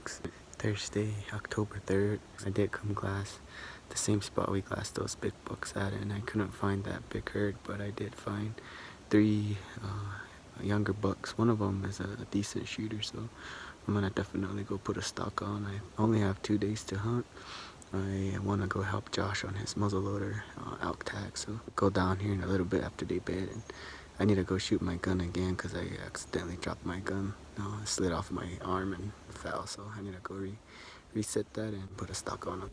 books. Thursday, October 3rd, I did come glass the same spot we glassed those big books at, and I couldn't find that big herd, but I did find 3 younger bucks. One of them is a decent shooter, so I'm gonna definitely go put a stock on. I only have 2 days to hunt. I want to go help Josh on his muzzleloader elk tag, so go down here in a little bit after they bed, and I need to go shoot my gun again because I accidentally dropped my gun. It slid off my arm and fell, so I need to go reset that and put a stock on it.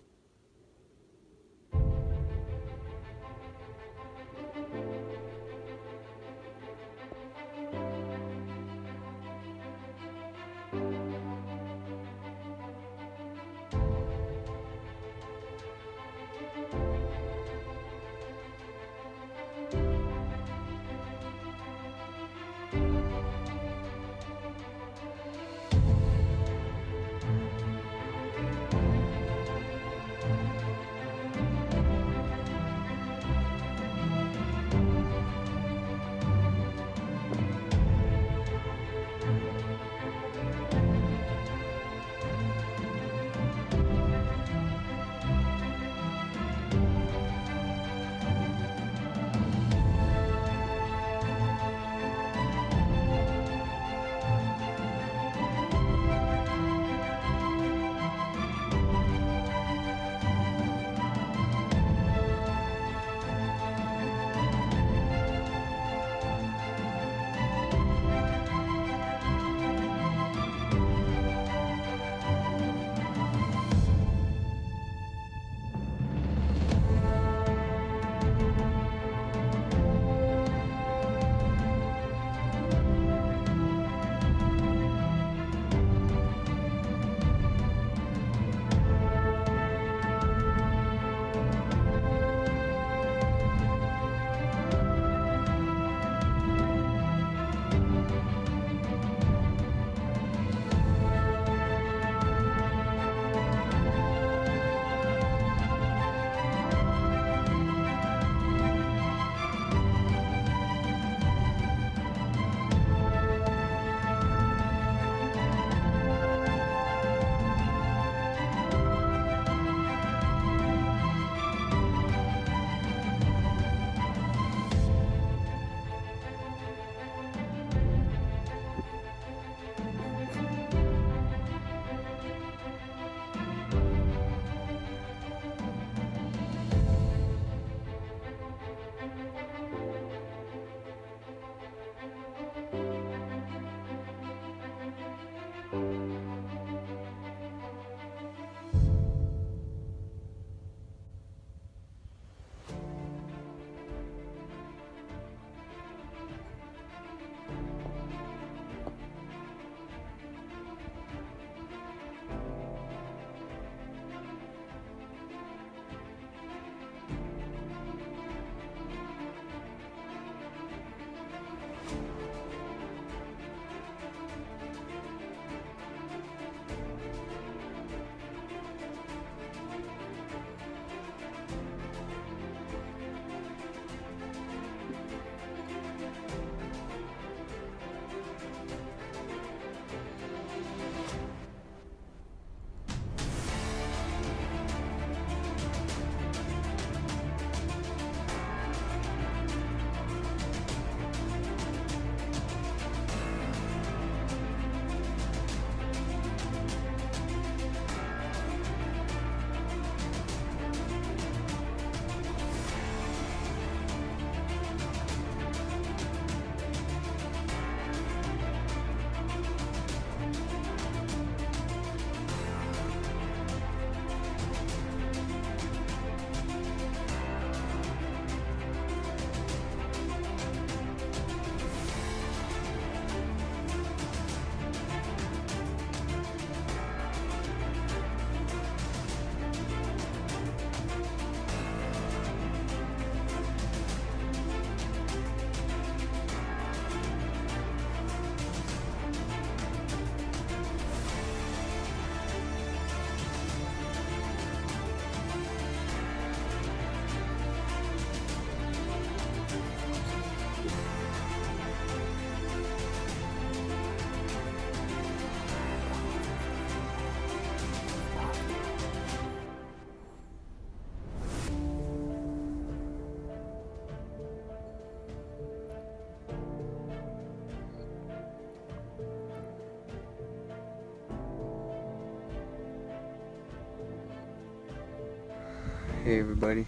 Hey everybody,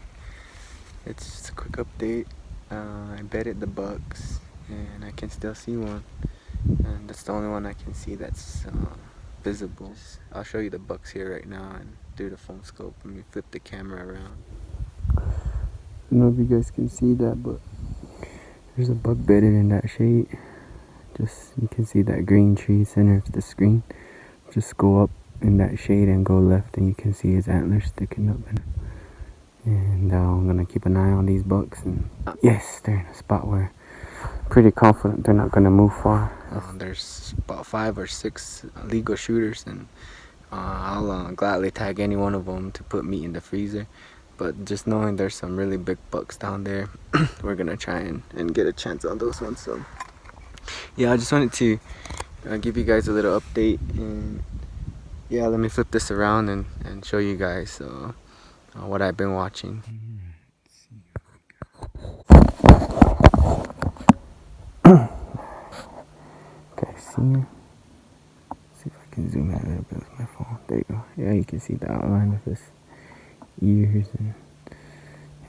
it's just a quick update. I bedded the bucks and I can still see one, and that's the only one I can see that's visible. I'll show you the bucks here right now and through the phone scope. Let me flip the camera around. I don't know if you guys can see that, but there's a buck bedded in that shade. Just, you can see that green tree center of the screen. Just go up in that shade and go left and you can see his antlers sticking up. And I'm gonna keep an eye on these bucks, and yes, they're in a spot where I'm pretty confident they're not gonna move far. There's about 5 or 6 legal shooters, and I'll gladly tag any one of them to put meat in the freezer. But just knowing there's some really big bucks down there, we're gonna try and get a chance on those ones. So yeah, I just wanted to give you guys a little update, and yeah, let me flip this around and show you guys what I've been watching. Okay, see if I can zoom out a little bit with my phone. There you go. Yeah, you can see the outline of his ears and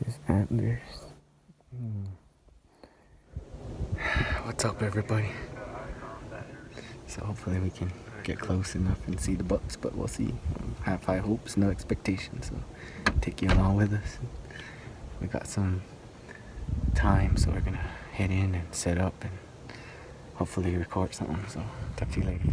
his antlers. What's up, everybody? So hopefully we can get close enough and see the bucks, but we'll see. Have high hopes, no expectations. So take you along with us. We got some time, so we're gonna head in and set up and hopefully record something. So talk to you later.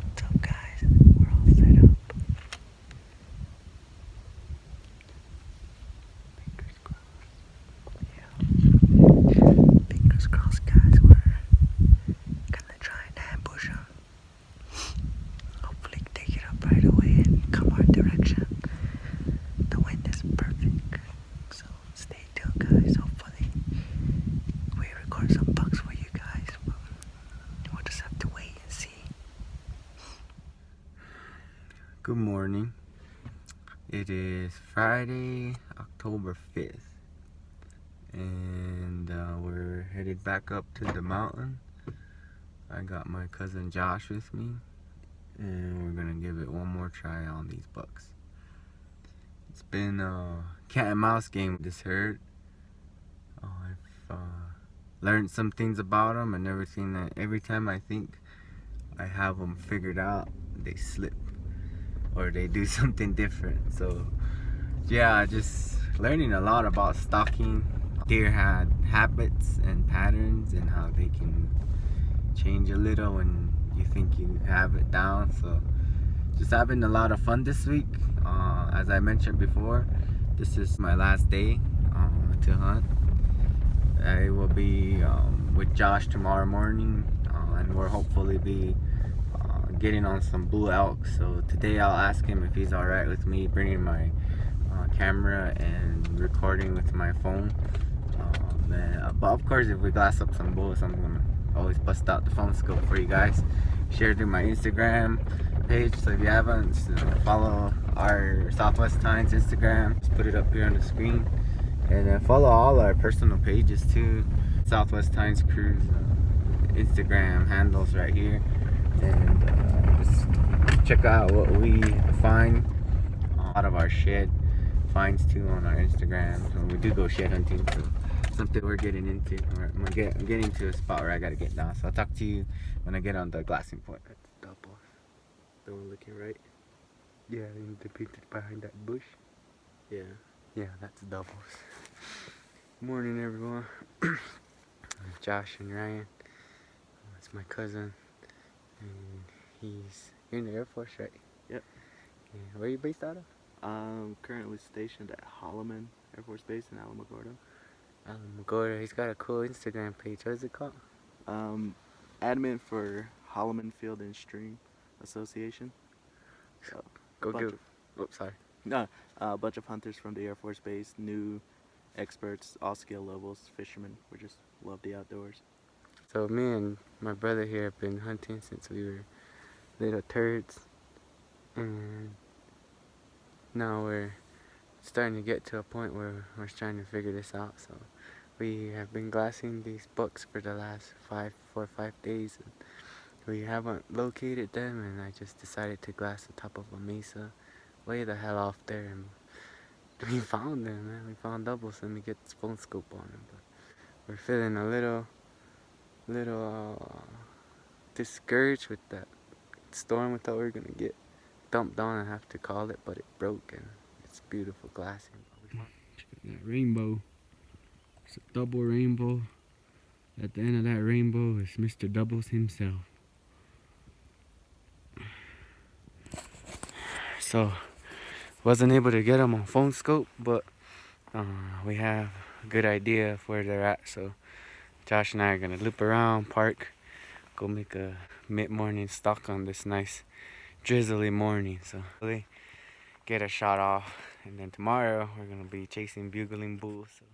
What's up, guys? We're all set up. Fingers crossed. Yeah. Fingers crossed, guys. We're gonna try and ambush them. Hopefully take it up right away and come our direction. The wind is perfect, so stay tuned, guys. Hopefully we record some bucks for you guys, but we'll just have to wait and see. Good morning. It is Friday, October 5th, and we're headed back up to the mountain. I got my cousin Josh with me, and we're gonna give it one more try on these bucks. It's been a cat and mouse game with this herd. I've learned some things about them and everything. That every time I think I have them figured out, they slip or they do something different. So yeah, just learning a lot about stalking. Deer had habits and patterns and how they can change a little when you think you have it down. So just having a lot of fun this week. As I mentioned before, this is my last day to hunt. I will be with Josh tomorrow morning, and we'll hopefully be getting on some blue elk. So today I'll ask him if he's alright with me bringing my camera and recording with my phone. But of course, if we glass up some bulls, I'm gonna always bust out the phone scope for you guys. Share through my Instagram page, so if you haven't, follow our Southwest Tines Instagram. Just put it up here on the screen, and follow all our personal pages too. Southwest Tines Cruise Instagram handles right here, and just check out what we find out of our shed finds too on our Instagram. So we do go shed hunting, so something we're getting into. I'm getting to a spot where I gotta get down. So I'll talk to you when I get on the glassing point. That's double. The one looking right. Yeah, depicted behind that bush. Yeah, that's doubles. Morning, everyone. Josh and Ryan. That's my cousin, and he's in the Air Force, right? Yep. Yeah. Where are you based out of? I'm currently stationed at Holloman Air Force Base in Alamogordo. Alamogordo. He's got a cool Instagram page. What is it called? Admin for Holloman Field and Stream Association. Go give. Oh, sorry. No, a bunch of hunters from the Air Force Base, new experts, all skill levels, fishermen. We just love the outdoors. So me and my brother here have been hunting since we were little turds, and now we're starting to get to a point where we're trying to figure this out. So we have been glassing these bucks for the last 4 or 5 days, and we haven't located them, and I just decided to glass the top of a mesa way the hell off there, and we found them, man. We found doubles, and we get this phone scope on them, but we're feeling a little discouraged with that storm. We thought we were gonna get dumped on and have to call it, but it broke, and it's beautiful glassing. Check out that rainbow. It's a double rainbow. At the end of that rainbow is Mr. Doubles himself. So, wasn't able to get them on phone scope, but we have a good idea of where they're at. So, Josh and I are gonna loop around, park, go make a mid-morning stalk on this nice drizzly morning. So, really get a shot off, and then tomorrow we're gonna be chasing bugling bulls. So.